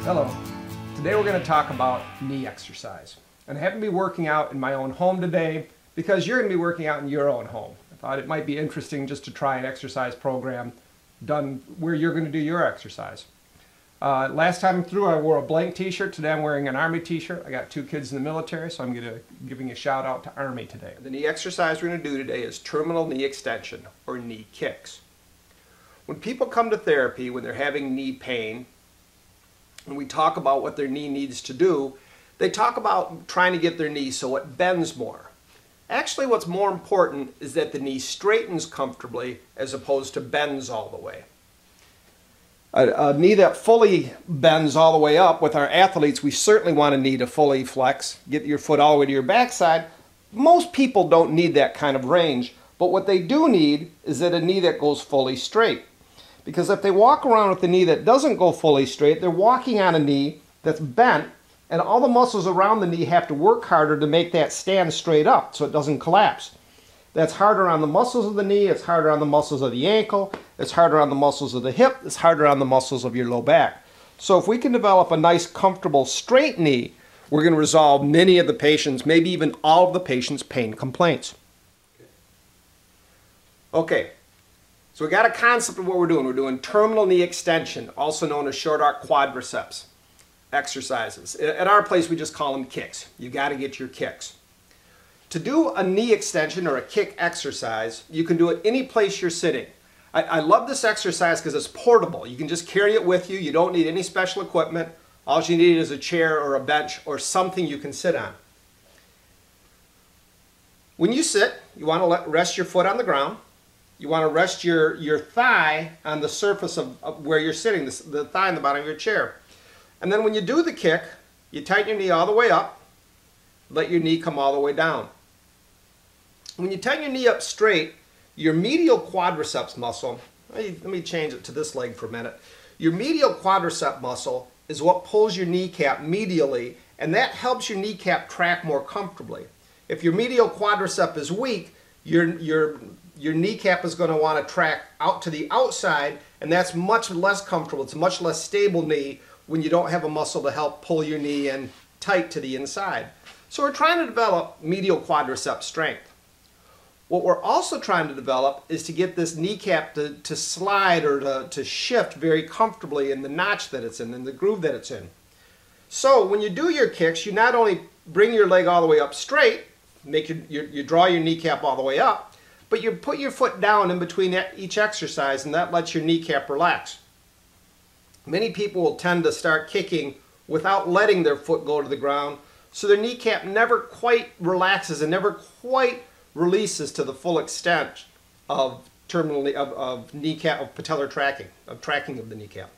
Hello. Today we're going to talk about knee exercise. And I happen to be working out in my own home today because you're going to be working out in your own home. I thought it might be interesting just to try an exercise program done where you're going to do your exercise. Last time through I wore a blank t-shirt. Today I'm wearing an Army t-shirt. I got 2 kids in the military, so I'm giving a shout out to Army today. The knee exercise we're going to do today is terminal knee extension or knee kicks. When people come to therapy when they're having knee pain, and we talk about what their knee needs to do, they talk about trying to get their knee so it bends more. Actually, what's more important is that the knee straightens comfortably as opposed to bends all the way. A knee that fully bends all the way up, with our athletes, we certainly want a knee to fully flex, get your foot all the way to your backside. Most people don't need that kind of range, but what they do need is that a knee that goes fully straight. Because if they walk around with a knee that doesn't go fully straight, they're walking on a knee that's bent, and all the muscles around the knee have to work harder to make that stand straight up so it doesn't collapse. That's harder on the muscles of the knee, it's harder on the muscles of the ankle, it's harder on the muscles of the hip, it's harder on the muscles of your low back. So if we can develop a nice, comfortable, straight knee, we're going to resolve many of the patients', maybe even all of the patients' pain complaints. Okay. So we got a concept of what we're doing. We're doing terminal knee extension, also known as short arc quadriceps exercises. At our place, we just call them kicks. You got to get your kicks. To do a knee extension or a kick exercise, you can do it any place you're sitting. I love this exercise because it's portable. You can just carry it with you. You don't need any special equipment. All you need is a chair or a bench or something you can sit on. When you sit, you want to rest your foot on the ground. You want to rest your thigh on the surface of where you're sitting, the thigh on the bottom of your chair. And then when you do the kick, you tighten your knee all the way up, let your knee come all the way down. When you tighten your knee up straight, your medial quadriceps muscle, let me change it to this leg for a minute. Your medial quadricep muscle is what pulls your kneecap medially, and that helps your kneecap track more comfortably. If your medial quadricep is weak, your kneecap is going to want to track out to the outside, and that's much less comfortable. It's a much less stable knee when you don't have a muscle to help pull your knee in tight to the inside. So we're trying to develop medial quadricep strength. What we're also trying to develop is to get this kneecap to slide or to shift very comfortably in the notch that it's in the groove that it's in. So when you do your kicks, you not only bring your leg all the way up straight, you draw your kneecap all the way up, but you put your foot down in between each exercise, and that lets your kneecap relax. Many people will tend to start kicking without letting their foot go to the ground, so their kneecap never quite relaxes and never quite releases to the full extent of patellar tracking, of tracking of the kneecap.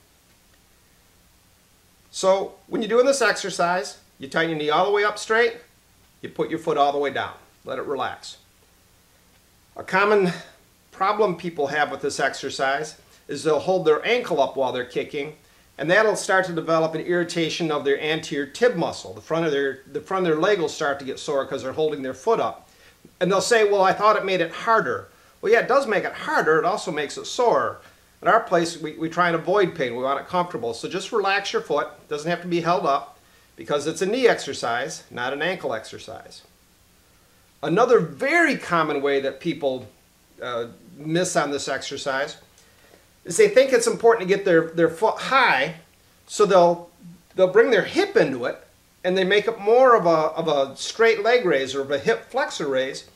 So when you're doing this exercise, you tighten your knee all the way up straight, you put your foot all the way down, let it relax. A common problem people have with this exercise is they'll hold their ankle up while they're kicking, and that'll start to develop an irritation of their anterior tib muscle. The front of their leg will start to get sore because they're holding their foot up. And they'll say, well, I thought it made it harder. Well, yeah, it does make it harder. It also makes it sore. At our place, we try and avoid pain. We want it comfortable. So just relax your foot. It doesn't have to be held up because it's a knee exercise, not an ankle exercise. Another very common way that people miss on this exercise is they think it's important to get their foot high, so they'll bring their hip into it, and they make it more of a straight leg raise or of a hip flexor raise.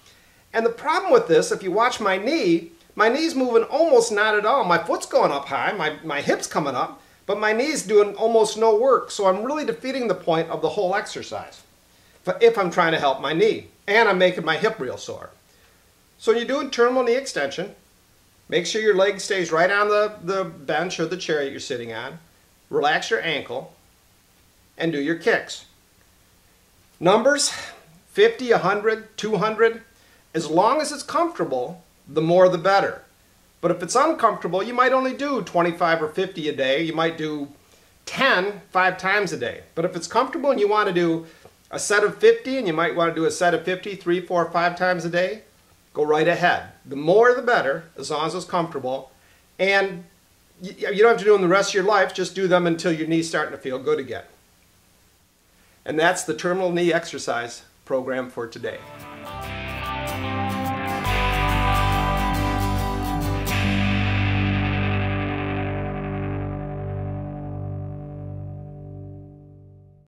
And the problem with this, if you watch my knee's moving almost not at all. My foot's going up high, my hip's coming up, but my knee's doing almost no work, so I'm really defeating the point of the whole exercise if I'm trying to help my knee, and I'm making my hip real sore. So when you're doing terminal knee extension, make sure your leg stays right on the bench or the chair that you're sitting on. Relax your ankle and do your kicks. Numbers, 50, 100, 200. As long as it's comfortable, the more the better. But if it's uncomfortable, you might only do 25 or 50 a day. You might do 10 5 times a day. But if it's comfortable and you want to do a set of 50, and you might want to do a set of 50 3, 4, 5 times a day, go right ahead. The more the better, as long as it's comfortable. And you don't have to do them the rest of your life, just do them until your knee's starting to feel good again. And that's the terminal knee exercise program for today.